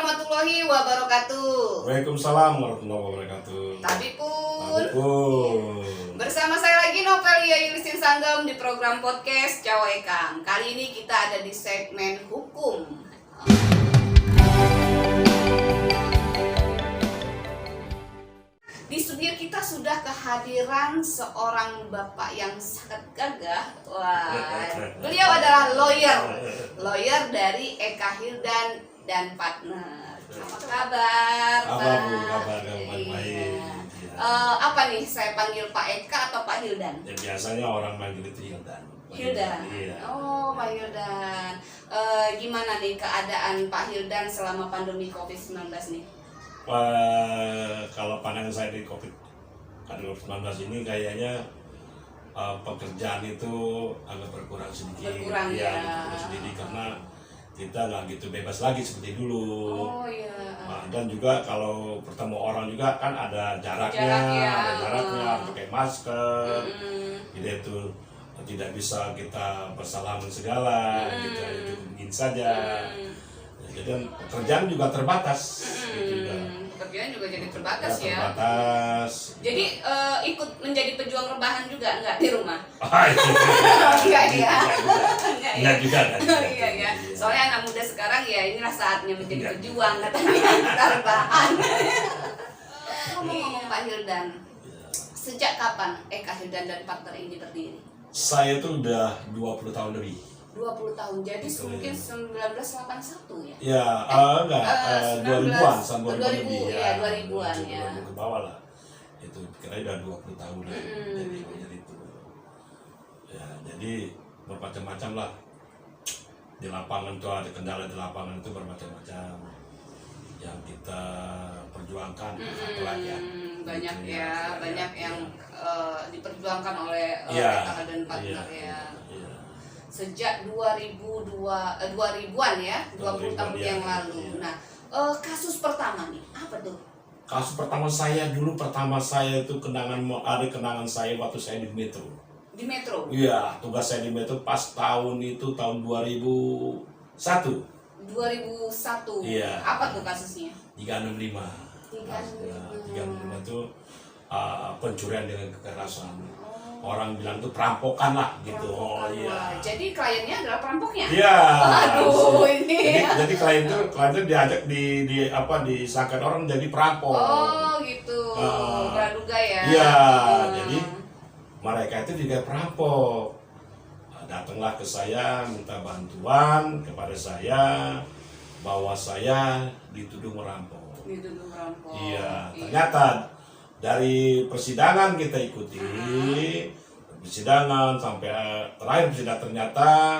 warahmatullahi wabarakatuh. Waalaikumsalam warahmatullahi wabarakatuh. Tapi pun bersama saya lagi Novelia Yulisin Sanggem di program podcast Jawa Ekang. Kali ini kita ada di segmen hukum. Di studio kita sudah kehadiran seorang bapak yang sangat gagah. Wah, beliau adalah lawyer dari Eka Hildan dan partner. Apa kabar, Pak? Kabar baik-baik. Apa nih, saya panggil Pak Eka atau Pak Hildan? Ya, biasanya orang manggil itu Hildan. Iya. Oh, Pak Hildan. Gimana nih keadaan Pak Hildan selama pandemi COVID-19 nih? Kalau pandangan saya di COVID-19 ini kayaknya pekerjaan itu agak berkurang sedikit. Berkurang sedikit karena kita nggak gitu bebas lagi seperti dulu. Oh iya. Dan juga kalau bertemu orang juga kan ada jaraknya, harus pakai masker. Jadi itu tidak bisa kita bersalaman segala, gitu, itu mungkin saja. Jadi pekerjaan juga terbatas. Pekerjaan juga jadi terbatas ya. Terbatas. Jadi ikut menjadi pejuang rebahan juga enggak di rumah? Enggak juga kan. Iya. Soalnya anak muda sekarang ya inilah saatnya menjadi pejuang katanya kita rebahan. Ngomong-ngomong Pak Hildan, sejak kapan Eka Hildan dan partner ini berdiri? Saya tuh udah 20 tahun lebih. 20 tahun, jadi mungkin 1981 ya? Ya, enggak, 2000-an, sampai 2000 ya, 2000-an ya. 2000 ke bawah lah. Itu kira udah 20 tahun lah. Jadi itu. Ya, jadi bermacam-macam lah. Di lapangan tuh ada kendala di lapangan itu bermacam-macam yang kita perjuangkan. Apalagi ya. Banyak gitu, ya, banyak yang diperjuangkan oleh Eka dan partner ya. Sejak 2000-an ya, 20 tahun yang lalu. Nah, kasus pertama nih, apa tuh? Kasus pertama saya itu kenangan saya waktu saya di Metro. Di Metro? Iya, tugas saya di Metro pas tahun 2001. 2001. Iya. Apa tuh kasusnya? 365. 365 itu pencurian dengan kekerasan. Orang bilang itu perampokan lah gitu. Perampokan, Iya. Jadi kliennya adalah perampoknya? Iya. Aduh, ini. Jadi klien itu diajak disangkakan orang jadi perampok. Oh, gitu. Praduga ya. Iya, jadi mereka itu juga perampok. Datanglah ke saya minta bantuan kepada saya bahwa saya dituduh merampok. Dituduh merampok. Iya, ternyata dari persidangan kita ikuti, persidangan sampai terakhir persidangan ternyata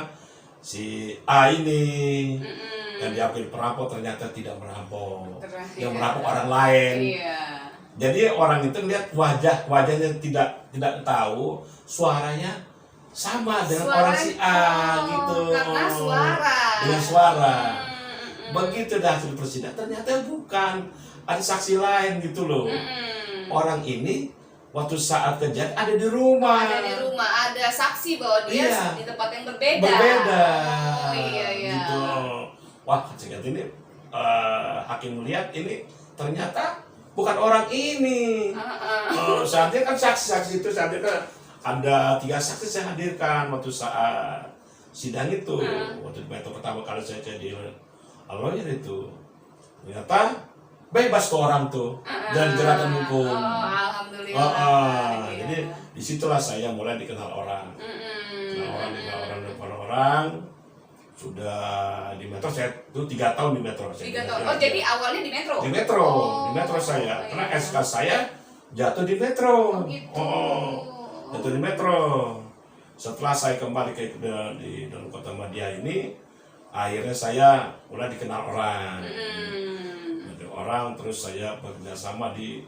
si A ini yang diambil perampok ternyata tidak merampok, yang merampok orang lain. Iya. Jadi orang itu lihat wajahnya tidak tahu, suaranya sama dengan orang si A gitu. Karena suara. Dengan suara. Begitu dah hasil persidangan ternyata bukan, ada saksi lain gitu loh. Orang ini waktu saat kejadian ada di rumah. Ada saksi bahwa dia di tempat yang berbeda. Oh iya. Gitu. Wah, singkat ini hakim melihat ini ternyata bukan orang ini. Saatnya kan saksi-saksi itu saatnya kan ada 3 saksi saya hadirkan waktu saat sidang itu. Waktu itu pertama kali saya jadi lawyer itu. Ternyata bebas tuh orang tuh dari jeratan hukum. Alhamdulillah. Jadi disitulah saya mulai dikenal orang. Dikenal orang. Sudah di Metro saya tuh 3 tahun di Metro. 3 tahun. Oh, jadi awalnya di Metro. Di Metro saya. Karena SK saya jatuh di Metro. Jatuh di Metro. Setelah saya kembali di dalam kota Madia ini, akhirnya saya mulai dikenal orang. Terus saya bekerja sama di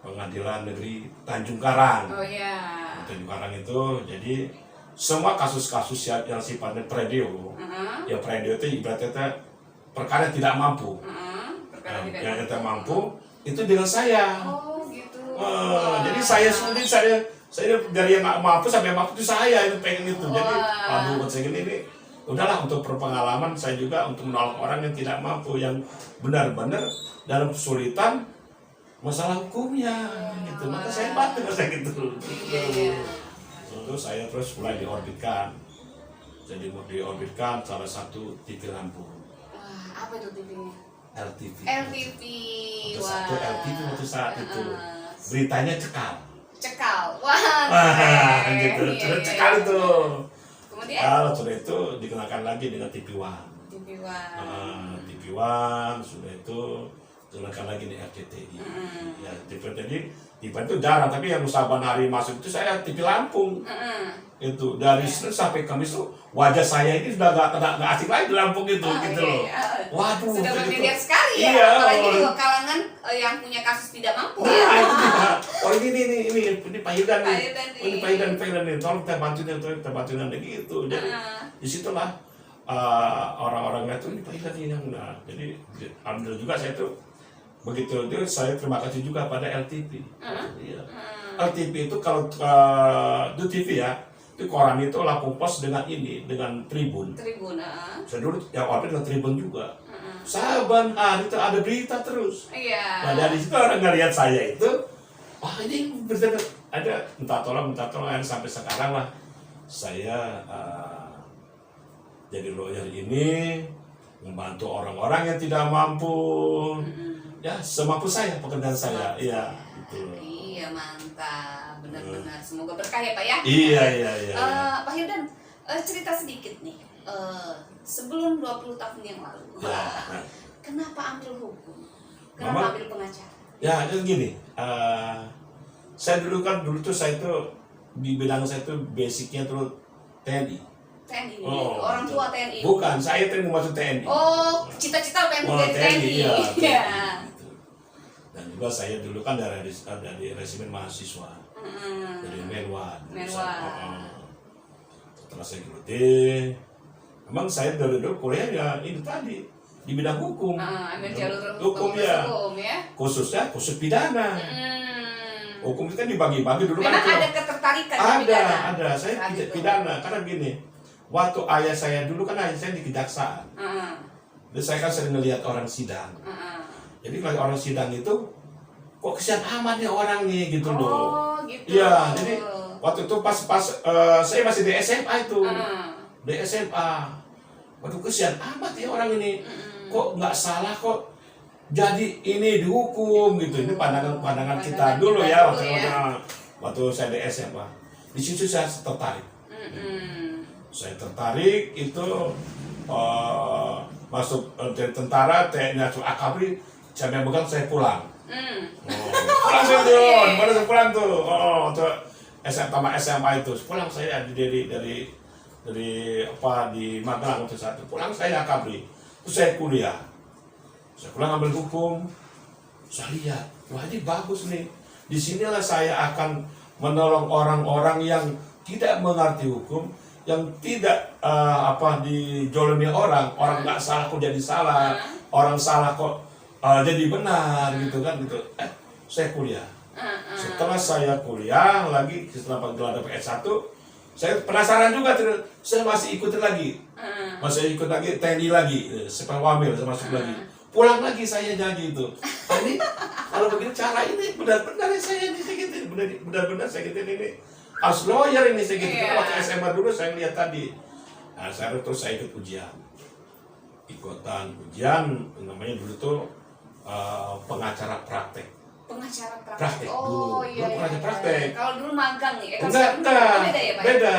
Pengadilan Negeri Tanjung Karang. Oh iya. Tanjung Karang itu jadi semua kasus-kasus yang sifatnya predio. Ya predio itu ibaratnya perkara yang tidak mampu. Yang tidak mampu itu dengan saya. Oh gitu. Jadi saya sulit, saya dari yang nggak mampu sampai mampu itu saya itu pengen itu. Jadi aduh saya ini udahlah untuk berpengalaman saya juga untuk menolong orang yang tidak mampu, yang benar-benar dalam kesulitan masalah hukumnya gitu. Maka saya bantu saya gitu. Terus saya terus mulai diorbitkan. Jadi diorbitkan salah satu TV lampu. Wah, apa itu TV-nya? LTV. LTV. Satu LTV waktu saat itu. Beritanya cekal. Wah, gitu. iya, Cekal iya. itu. Kemudian Kalau sudah itu dikenakan lagi dengan TV One. TV One. TV One sudah itu dikenakan lagi di RCTI. Ya, TV itu jarang, tapi yang saban hari masuk itu saya TV Lampung. Itu dari Senin sampai Kamis tuh wajah saya ini sudah nggak asing lagi di Lampung itu, gitu loh. Waduh, Sudah gitu. familiar sekali ya, Iya, apalagi di kalangan yang punya kasus tidak mampu. Nah, itu dia. Oh ini Pak Hildan nih. Pak Hildan Oh, ini Pak Hildan nih. Tolong kita bantuin gitu. Jadi disitulah orang-orangnya tuh ini Pak Hildan nih yang nah. Jadi alhamdulillah juga saya tuh begitu itu saya terima kasih juga pada LTV. Iya. LTV itu kalau itu TV ya, itu koran itu Lampung Pos dengan Tribun. Saya dulu yang waktu dengan Tribun juga. Saban hari itu ada berita terus. Iya. Nah dari situ orang ngelihat saya itu, wah ini berita ada minta tolong sampai sekarang lah saya jadi lawyer ini membantu orang-orang yang tidak mampu. Ya semampu saya pekerjaan saya. Iya gitu. Iya mantap, benar-benar. Semoga berkah ya Pak ya. Iya. Pak Hildan, cerita sedikit nih. Sebelum 20 tahun yang lalu, kenapa ambil hukum? Kenapa ambil pengacara? Ya itu gini, saya dulu tuh saya tuh di bidang saya tuh basicnya tuh TNI. TNI, orang tua TNI. Bukan, saya tuh masuk TNI. Oh, cita-cita pengen menjadi TNI. Iya. Dan juga saya dulu kan dari resimen mahasiswa, dari Menwan. Setelah saya geluti, memang saya dari dulu kuliah ya itu tadi di bidang hukum. Ambil jalur hukum ya. Khususnya pidana. Hukum itu kan dibagi-bagi dulu. Memang kan. Ada ketertarikan Ada. Saya pidana karena gini, waktu ayah saya dulu kan ayah saya di kejaksaan. Jadi saya kan sering ngelihat orang sidang. Jadi kalau orang sidang itu kok kesian amat ya orang nih gitu loh. Oh, gitu. Iya, jadi waktu itu pas saya masih di SMA itu. Di SMA. Waduh kesian amat ya orang ini. Kok nggak salah kok jadi ini dihukum gitu. Ini pandangan kita dulu ya waktu saya di SMA. Di situ saya tertarik. Saya tertarik itu masuk dari tentara, TNI Akabri, saya memegang saya pulang. Pulang saya baru pulang tuh. Untuk SMA itu pulang saya dari Magelang waktu satu. Pulang saya Akabri. Terus saya kuliah. Saya pulang ambil hukum. Saya lihat, wah ini bagus nih. Disinilah saya akan menolong orang-orang yang tidak mengerti hukum, yang tidak dijolimi orang nggak salah kok jadi salah, orang salah kok jadi benar gitu kan gitu. Saya kuliah. Setelah saya kuliah lagi setelah gelar PS1, saya penasaran juga tuh, saya masih ikutin lagi, masih ikut lagi TNI lagi, sepak wamil saya masuk lagi, pulang lagi saya jadi itu. Ini kalau begini cara ini benar-benar saya ini sedikit, benar-benar saya gitu ini. As lawyer ini saya gitu. Waktu SMA dulu saya lihat tadi. Nah, saya ikut ujian. Ikutan ujian namanya dulu tuh pengacara praktek. Pengacara praktek. Praktek dulu. Iya. Pengacara praktek. Kalau dulu magang nih, Enggak. beda ya Pak? Beda.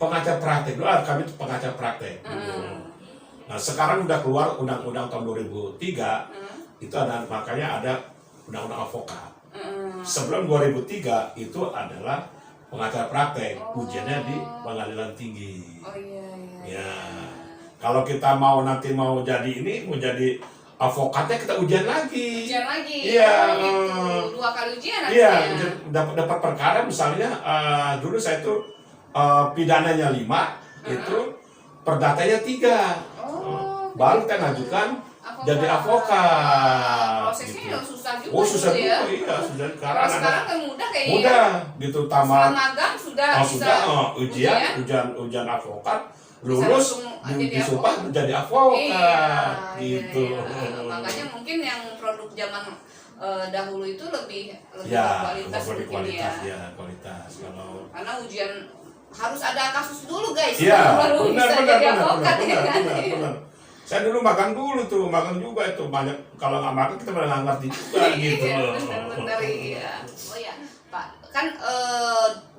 Pengacara praktek dulu kami itu pengacara praktek. Nah, sekarang udah keluar undang-undang tahun 2003. Itu makanya ada undang-undang advokat. Sebelum 2003 itu adalah pengacara praktek, ujiannya di pengadilan tinggi. Oh iya. Ya, kalau kita nanti mau jadi avokatnya kita ujian lagi. Iya. Gitu. 2 kali ujian nanti. Iya, dapat perkara misalnya dulu saya tuh pidananya 5, itu perdatanya 3. Baru kita ngajukan jadi avokat. Prosesnya gitu. susah juga. Susah juga, ya. iya, susah. Kalau sekarang kan mudah kayaknya. Mudah, gitu. Setelah magang sudah bisa ujian avokat, lulus disumpah menjadi advokat gitu. Makanya mungkin yang produk zaman dahulu itu lebih Ya, berkualitas mungkin kualitas. Kalau karena ujian harus ada kasus dulu guys, iya, baru bisa jadi advokat ya kan. benar. Saya dulu makan juga itu banyak. Kalau nggak makan kita malah nggak ngerti juga gitu. Benar-benar iya. Oh ya, Pak, kan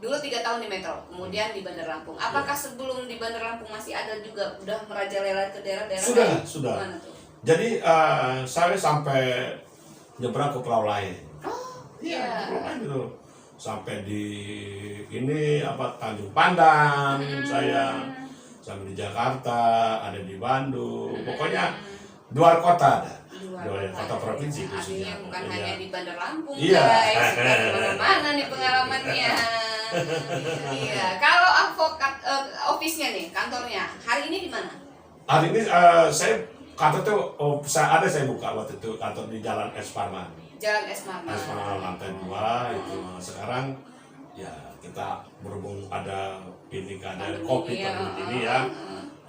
dulu 3 tahun di Metro, kemudian di Bandar Lampung. Apakah sebelum di Bandar Lampung masih ada juga udah merajalela ke daerah-daerah? Sudah. Mana tuh? Jadi saya sampai nyebrang ke Pulau Lain. Oh, Iya, Pulau Lain itu. Sampai di ini Tanjung Pandan saya sampai di Jakarta, ada di Bandung, pokoknya luar kota ada. Luar kota provinsi khususnya. Artinya bukan hanya di Bandar Lampung Iya. guys, mana nih pengalamannya. Iya, kalau advokat office-nya nih, kantornya hari ini di mana? Hari ini saya kantor tuh saya buka waktu itu kantor di Jalan Es Parman. Jalan Es Marman. Es Parman lantai 2 itu. Sekarang ya kita berhubung ada COVID ini ya.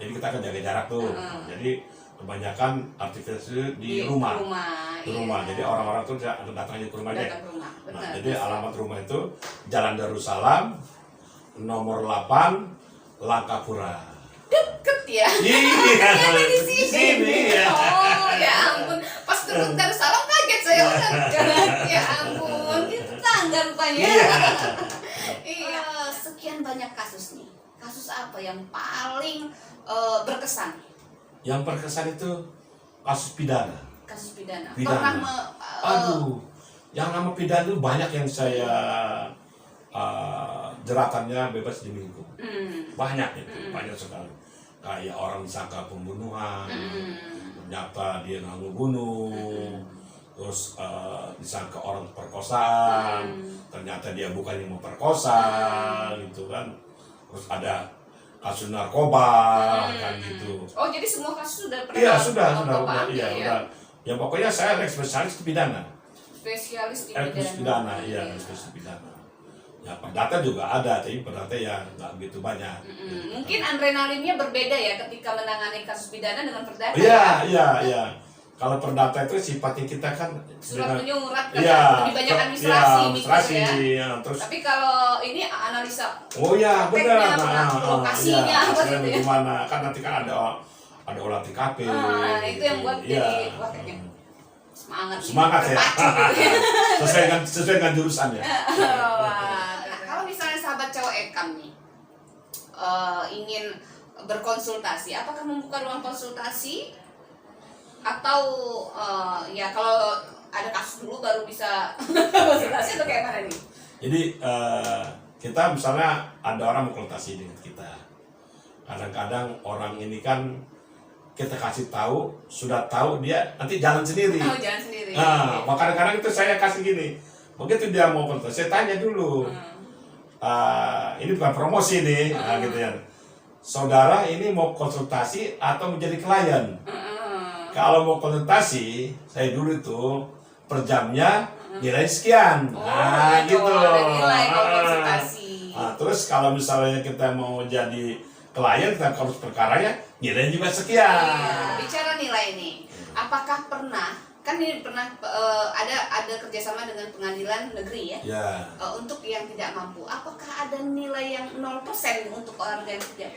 Jadi kita akan jaga jarak tuh. Jadi kebanyakan aktivitas di rumah. Di rumah. Jadi orang-orang tuh datang ke rumah aja. Nah, jadi alamat rumah itu Jalan Darussalam nomor 8 Langkapura. Deket ya? Iya, di sini. ya. Oh ya ampun, pas turun Darussalam kaget saya ya ampun, itu tangga rupanya. Iya. Sekian banyak kasus nih. Kasus apa yang paling berkesan? Yang berkesan itu kasus pidana. Kasus pidana. Pidana. Yang nama pidana itu banyak yang saya jeratannya bebas demi hukum. Banyak itu, banyak sekali. Kayak orang disangka pembunuhan, ternyata dia nggak ngebunuh, terus disangka orang perkosaan, ternyata dia bukan yang memperkosa, gitu kan. Terus ada kasus narkoba, kan gitu. Oh jadi semua kasus sudah pernah? Iya sudah. Ya pokoknya saya spesialis di pidana. Spesialis di pidana, iya spesialis pidana. Ya perdata juga ada, tapi perdata ya nggak begitu banyak. Mungkin adrenalinnya berbeda ya ketika menangani kasus pidana dengan perdata. Iya. Kalau perdata itu sifatnya kita kan surat menyurat kan lebih banyak administrasi gitu ya. Terus tapi kalau ini analisa. Oh ya benar. Lokasinya apa gitu ya. Gimana kan nanti kan ada olah TKP. Itu yang buat jadi kayaknya semangat ya. Gitu. sesuai dengan jurusannya. Nah, kalau misalnya sahabat cowok Ekam nih ingin berkonsultasi, apakah membuka ruang konsultasi atau ya kalau ada kasus dulu baru bisa konsultasi atau kayak mana nih? Jadi kita misalnya ada orang mau konsultasi dengan kita, kadang-kadang orang ini kan kita kasih tahu, sudah tahu dia nanti jalan sendiri. Oh, jalan sendiri. Nah, kadang-kadang itu saya kasih gini, begitu dia mau konsultasi, saya tanya dulu. Ini bukan promosi nih, gitu ya. Saudara ini mau konsultasi atau menjadi klien? Kalau mau konsultasi, saya dulu itu per jamnya nilai sekian. Gitu. Ada nilai konsultasi. Terus kalau misalnya kita mau jadi klien, kita urus perkaranya, nilai juga sekian. Bicara nilai nih, apakah pernah ada kerjasama dengan pengadilan negeri ya? Untuk yang tidak mampu, apakah ada nilai yang 0% untuk orang yang tidak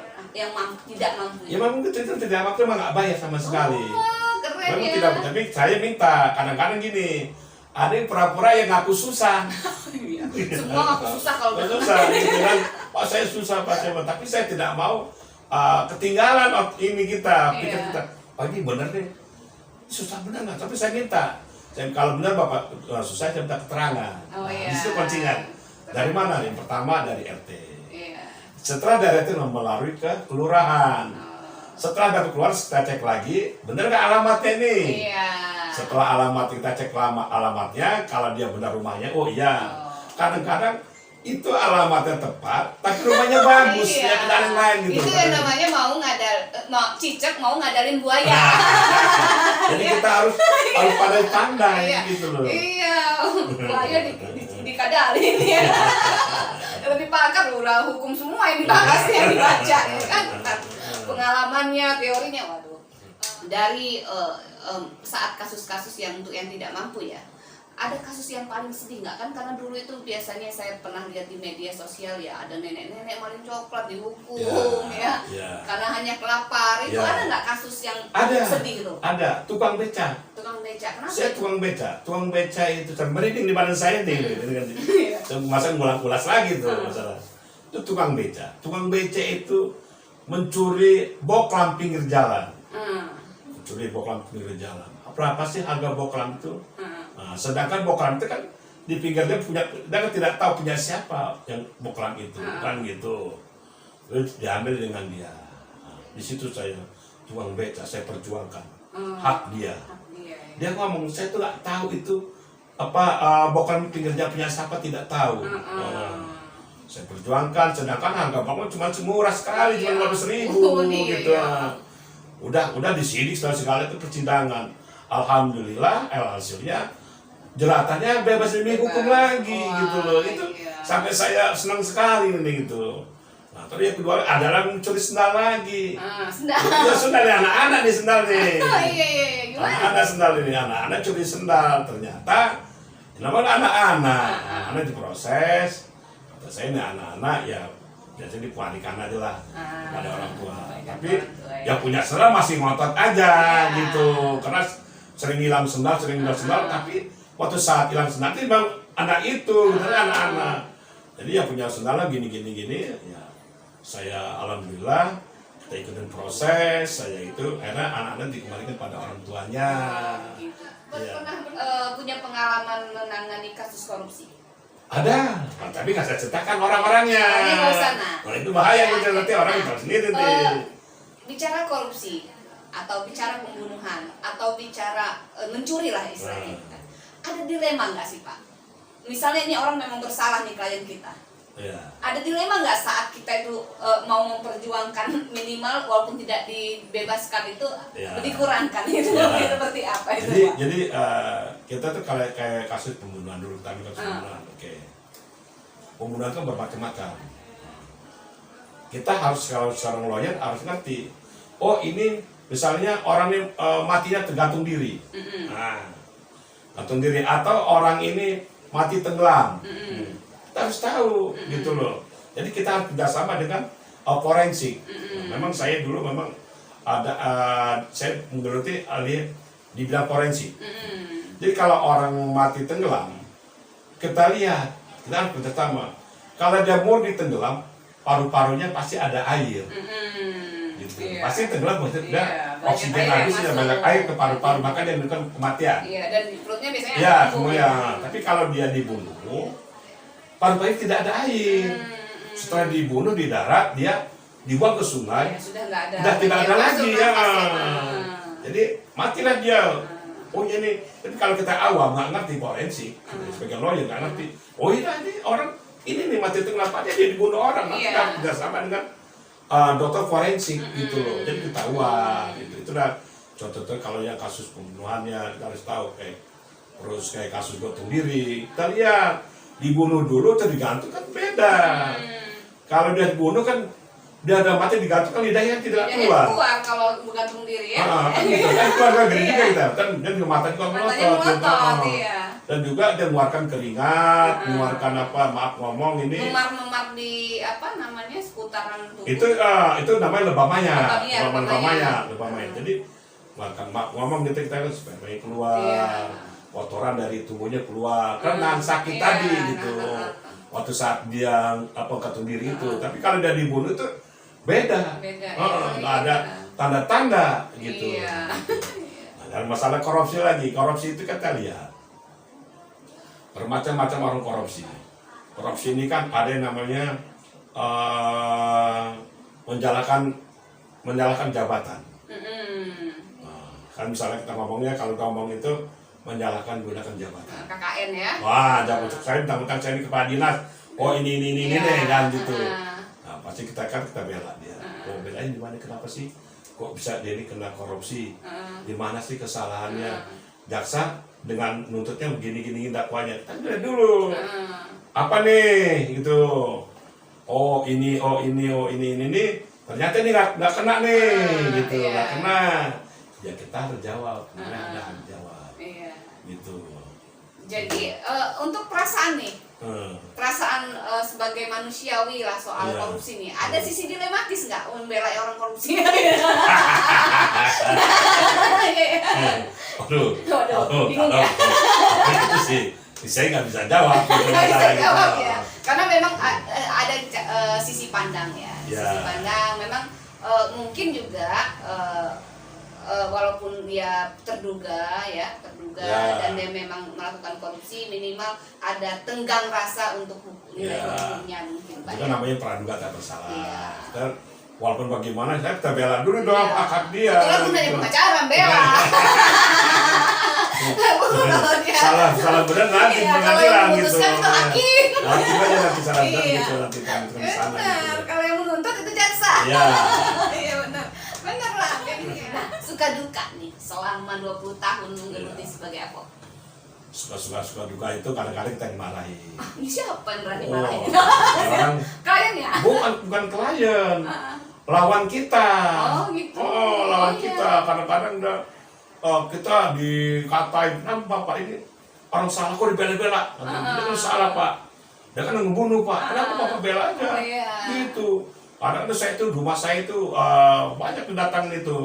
mampu? Ya memang itu tidak mampu, memang nggak bayar sama sekali. Keren memang ya. Tidak, tapi saya minta kadang-kadang gini, ada yang pura-pura yang ngaku susah. Semua ngaku susah kalau susah, gitu kan? Pak saya susah, tapi saya tidak mau ketinggalan ini kita, pikir kita, ini bener deh. Susah benar nggak? Tapi saya minta. Kalau benar Bapak susah, saya minta keterangan. Di situ kuncinya. Dari mana? Yang pertama dari RT. Setelah dari RT melalui ke kelurahan. Setelah dari keluar kita cek lagi, benar nggak alamatnya nih? Setelah alamat kita cek alamatnya, kalau dia benar rumahnya, oh iya. Kadang-kadang itu alamatnya tepat, tapi rumahnya bagus, ya kendaraan lain gitu. Itu yang namanya cicak mau ngadalin buaya. Jadi kita harus pandai pandai gitu loh. Iya, buaya dikadalin ya. Lebih pakar udah hukum semua yang dibahas yang dibaca ya kan. pengalamannya, teorinya, waduh. Dari saat kasus-kasus yang untuk yang tidak mampu ya, ada kasus yang paling sedih nggak kan? Karena dulu itu biasanya saya pernah lihat di media sosial ya, ada nenek-nenek maling coklat dihukum ya, karena hanya kelapar. Itu ada nggak kasus yang sedih tuh? Ada, tukang beca. Tukang beca, kenapa? Saya tukang beca itu merinding di badan saya nih. Masa ngulas lagi tuh masalah. Itu tukang beca. Tukang beca itu mencuri boklam pinggir jalan. Mencuri boklam pinggir jalan. Berapa sih harga boklam itu? Nah, sedangkan boklam itu kan di pinggir dia kan tidak tahu punya siapa yang boklam itu, kan gitu. Terus diambil dengan dia. Nah, di situ saya tukang beca, saya perjuangkan hak dia. Dia ngomong, saya tuh nggak tahu itu boklam pinggir jalan punya siapa, tidak tahu. Saya perjuangkan, sedangkan harga boklam cuma murah sekali, cuma 15.000 gitu. Udah disidik segala itu persidangan. Alhamdulillah, hasilnya jelatannya bebas demi hukum lagi gitu loh. Itu sampai saya senang sekali ini gitu. Nah, terus yang kedua adalah mencuri sendal lagi. Sendal. Ya sendal anak-anak nih sendal nih. Iya, gimana? Anak sendal ini, anak-anak curi sendal. Ternyata namanya anak-anak diproses. Kata saya ini anak-anak ya biasanya dikualikan aja lah pada orang tua. Tapi yang punya sendal masih ngotot aja gitu. Karena sering hilang sendal, tapi waktu saat hilang sendal itu bang anak itu, anak-anak. Jadi yang punya sendal gini, ya saya alhamdulillah kita ikutin proses, saya itu akhirnya anak-anak dikembalikan pada orang tuanya. Pernah punya pengalaman menangani kasus korupsi? Ada, tapi nggak saya ceritakan orang-orangnya. Kalau itu bahaya gitu, nanti orang tahu sendiri nih. Bicara korupsi atau bicara pembunuhan atau bicara mencuri lah istilahnya, ada dilema nggak sih Pak? Misalnya ini orang memang bersalah nih klien kita, ada dilema nggak saat kita itu mau memperjuangkan minimal walaupun tidak dibebaskan itu dikurangkan itu seperti apa itu Pak? Jadi kita tuh kayak kasus pembunuhan dulu, tapi kasus pembunuhan, pembunuhan kan bermacam-macam. Kita harus kalau seorang lawyer harus ngerti, oh ini misalnya orang ini matinya tergantung diri, gantung diri, atau orang ini mati tenggelam, kita harus tahu gitu loh. Jadi kita harus kerjasama dengan forensik. Memang saya dulu memang ada saya menggeluti ahli di bidang forensik. Jadi kalau orang mati tenggelam, kita lihat, kita harus kerjasama. Kalau dia murni tenggelam, paru-parunya pasti ada air. Pasti tenggelam, maksudnya oksigen habis dan banyak air ke paru-paru, maka dia menyebabkan kematian. Dan di perutnya biasanya kemudian. Tapi kalau dia dibunuh, paru-paru tidak ada air. Setelah dibunuh di darat, dia dibuang ke sungai, sudah tidak ada lagi ya. Jadi matilah dia. Oh ini, tapi kalau kita awam nggak ngerti forensik, sebagai lawyer nggak ngerti. Oh ini orang ini nih mati tenggelam, dia dibunuh orang, kita kerjasama dengan dokter forensik gitu loh, jadi ketahuan gitu. Itu dah contoh kalau yang kasus pembunuhannya kita harus tahu terus kayak kasus gantung diri, kita lihat dibunuh dulu atau digantung kan beda. Kalau dia dibunuh kan dia ada mati digantung kan lidahnya tidak keluar. Kalau bergantung diri ya. Gitu kan keluar gini juga kita kan, dan mata juga melotot. Dan juga dia mengeluarkan keringat, mengeluarkan maaf ngomong ini. Memar-memar di seputaran tubuh. Itu namanya lebam mayat. Lebam mayat. Jadi makan maaf ngomong gitu kita kan supaya keluar. Kotoran dari tubuhnya keluar. Kan sakit tadi gitu. Waktu saat dia gantung diri itu. Tapi kalau dia dibunuh itu beda. Nggak ada tanda-tanda gitu. Dan masalah korupsi lagi. Korupsi itu kita lihat bermacam-macam orang korupsi. Korupsi ini kan ada yang namanya menjalankan jabatan. Kan misalnya kita ngomongnya, kalau kita ngomong itu gunakan jabatan. KKN ya. Wah, jabatan saya mentang-mentang saya ini kepala dinas. Oh ini deh kan gitu. Nah, pasti kita bela dia. Oh belain gimana, kenapa sih kok bisa dia ini kena korupsi? Di mana sih kesalahannya? Jaksa dengan nuntutnya begini dakwanya, kita lihat dulu apa nih gitu. Oh ini ternyata ini nggak kena nih, gitu, iya. nggak kena. Ya kita harus jawab, Anda harus jawab, Iya. gitu. Jadi untuk perasaan nih, perasaan sebagai manusiawi lah soal Iya. korupsi nih, ada sisi dilematis nggak membela orang korupsi? Waduh, bingung ya. Itu sih, saya nggak bisa jawab. Nggak bisa jawab ya, karena memang ada sisi pandang ya, Ya. sisi pandang. Memang mungkin juga walaupun dia terduga Ya. dan dia memang melakukan korupsi, minimal ada tenggang rasa untuk nilai Ya. hukumnya mungkin Pak. Itu kan namanya praduga tak bersalah. Iya. Dan walaupun bagaimana, saya kita bela dulu dong Iya. hak dia. Betul pun dari gitu. pengacara bela. Kalau dia Salah benar nanti Iya, kalau pengadilan yang gitu. memutuskan itu hakim. Hakim aja nanti salah benar Iya. gitu, nanti kami ke sana benar, gitu. kalau yang menuntut itu jaksa. Iya. Iya benar. Benar lah kayak gitu. Nah, suka duka nih selama 20 tahun menggeluti sebagai apa? Suka duka itu kadang-kadang kita dimarahi. Ini siapa yang berani Oh, marahin? orang Kalian ya? bukan klien, lawan kita. Oh, gitu. Oh, lawan Oh, iya. kita. Kadang-kadang udah kita dikatain, kenapa Bapak ini orang salah kok dibela-bela? Dia kan salah Pak, dia kan ngebunuh Pak. Kenapa Bapak bela aja? Oh, iya. Gitu. Kadang itu saya itu rumah saya itu banyak kedatangan itu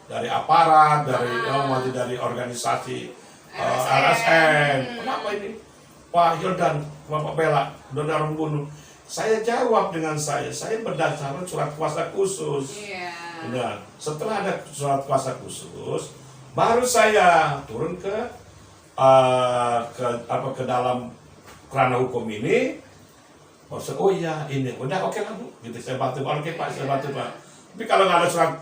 dari aparat, dari organisasi LSM. Kenapa ini Pak Hildan Bapak bela dan bunuh? Saya jawab dengan saya berdasarkan surat kuasa khusus. Iya. Nah, setelah ada surat kuasa khusus, baru saya turun ke dalam kerana hukum ini. Oh iya ini udah oke lah Bu, gitu saya bantu, oke Pak, saya bantu Pak. Tapi kalau nggak ada surat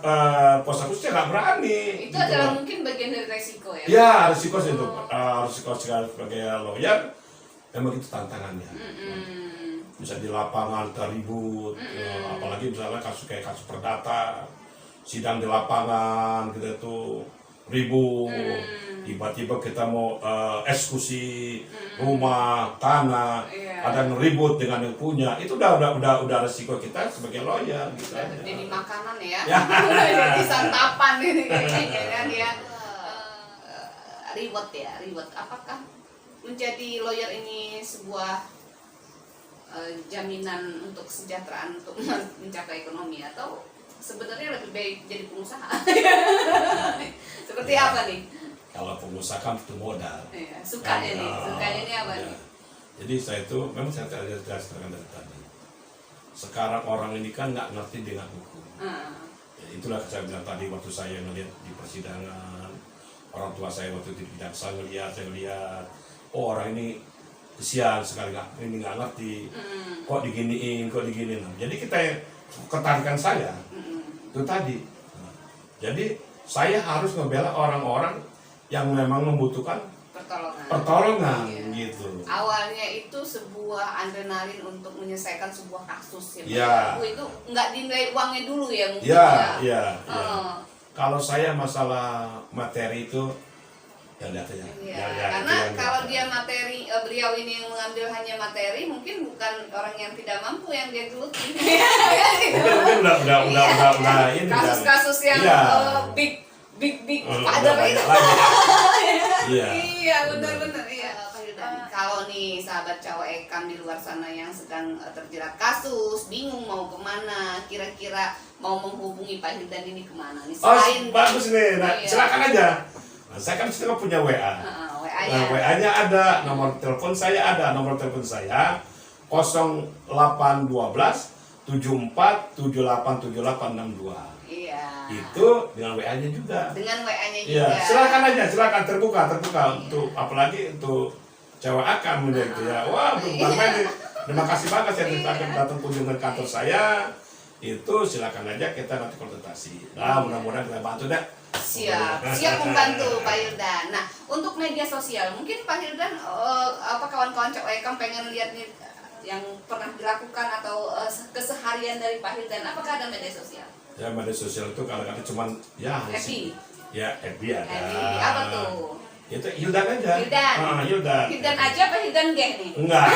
kuasa khusus saya nggak berani. Itu gitu. adalah mungkin bagian dari resiko ya. Ya risiko sih itu, risiko sebagai lawyer memang itu tantangannya. Bisa di lapangan terribut, apalagi misalnya kasus perdata, sidang di lapangan kita tuh ribut, tiba-tiba kita mau eksekusi rumah, tanah, ada yang ribut dengan yang punya, itu udah resiko kita sebagai lawyer gitu aja. Jadi makanan ya, Ya. jadi santapan ini kayaknya kan ya. Ribet. Apakah menjadi lawyer ini sebuah jaminan untuk kesejahteraan untuk mencapai ekonomi, atau sebenarnya lebih baik jadi pengusaha? Seperti apa nih? Kalau pengusaha kan butuh modal. Iya, sukanya ini apa Ya. nih? Jadi saya itu memang saya jelaskan dari tadi. Sekarang orang ini kan nggak ngerti dengan hukum. Ya, itulah saya bilang tadi waktu saya ngelihat di persidangan, orang tua saya waktu di jaksa saya lihat, oh orang ini kesian sekali nggak ngerti, kok diginiin. Nah, jadi kita ketarikan saya itu tadi. Nah, jadi saya harus membela orang-orang yang memang membutuhkan pertolongan gitu. Awalnya itu sebuah adrenalin untuk menyelesaikan sebuah kasus ya. Ya. Itu nggak dinilai uangnya dulu ya mungkin Ya. Oh. Kalau saya masalah materi itu ya lihat aja. Iya, Ya, karena itu yang kalau lihat. dia materi, beliau ini yang mengambil hanya materi, mungkin bukan orang yang tidak mampu yang dia geluti. Mungkin udah ini Kasus-kasus yang Iya. big Udah father banyak itu. lagi. Iya. Iya, benar-benar iya. Kalau nih sahabat cowok Ekam di luar sana yang sedang terjerat kasus, bingung mau kemana, kira-kira mau menghubungi Pak Hildan ini kemana nih? Oh, Selain bagus nih. Nah, Iya. silakan aja. Nah, saya kan sudah punya WA. WA-nya. Nah, WA-nya ada, nomor telepon saya ada, nomor telepon saya 0812 74 78 7862. Iya. Itu dengan WA-nya juga. Dengan WA-nya Iya, juga. silakan terbuka untuk apalagi untuk cewek akam gitu ya. Wah, bukan main nih. Terima kasih banget ya datang kunjungan kantor saya. Itu silakan aja kita nanti konsultasi. Nah, mudah-mudahan kita bantu deh. Siap membantu Pak Hildan. Nah, untuk media sosial, mungkin Pak Hildan kawan-kawan cowok Ekam pengen lihat nih yang pernah dilakukan atau keseharian dari Pak Hildan. Apakah ada media sosial? Ya, media sosial itu kadang-kadang cuman ya FB. Ya, FB ada. FB. Apa tuh? Itu Hildan aja. Hildan. Hildan. Hildan aja apa Hildan geh nih? Enggak.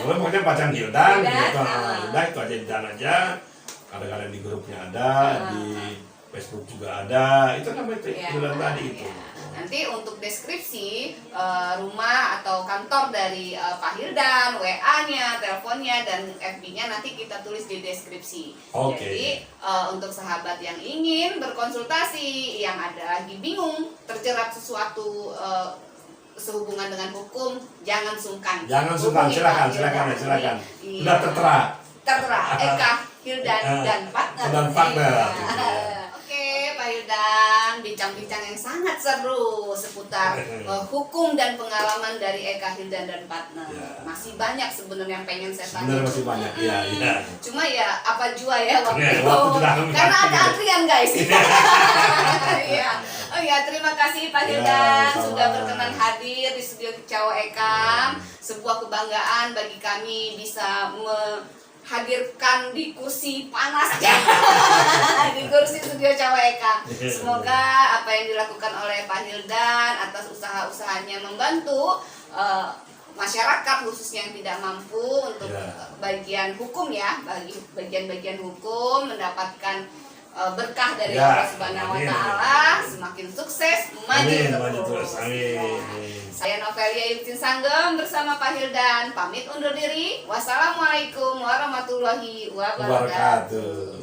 Pokoknya bacaan Hildan Hildan. gitu. Hildan itu aja Hildan aja. kadang-kadang di grupnya ada, di Facebook juga ada, itu namanya itu iklan tadi itu. Nanti untuk deskripsi rumah atau kantor dari Pak Hildan, WA-nya, teleponnya, dan FB-nya nanti kita tulis di deskripsi. Jadi untuk sahabat yang ingin berkonsultasi, yang ada lagi bingung, terjerat sesuatu sehubungan dengan hukum, jangan sungkan. Jangan sungkan, silakan. Sudah tertera. Eka Hildan dan partner. Oke, Pak Hildan, bincang-bincang yang sangat seru seputar hukum dan pengalaman dari Eka Hildan dan partner. Masih banyak sebenarnya yang pengen saya tanya. Sebenarnya masih banyak, iya. Cuma ya apa jua ya waktu itu. Waktu Karena ada antrian guys. Iya. Oh ya, terima kasih Pak Hildan sudah berkenan hadir di studio Kicau Eka. Sebuah kebanggaan bagi kami bisa hadirkan di kursi panas di kursi studio Cawa Eka. Semoga apa yang dilakukan oleh Pak Hildan atas usaha-usahanya membantu masyarakat khususnya yang tidak mampu untuk bagian hukum ya, bagi bagian-bagian hukum mendapatkan berkah dari Allah Subhanahu wa taala, semakin sukses, maju terus. Amin. Saya Novelia Yudin Sanggem bersama Pak Hildan pamit undur diri. Wassalamualaikum warahmatullahi wabarakatuh.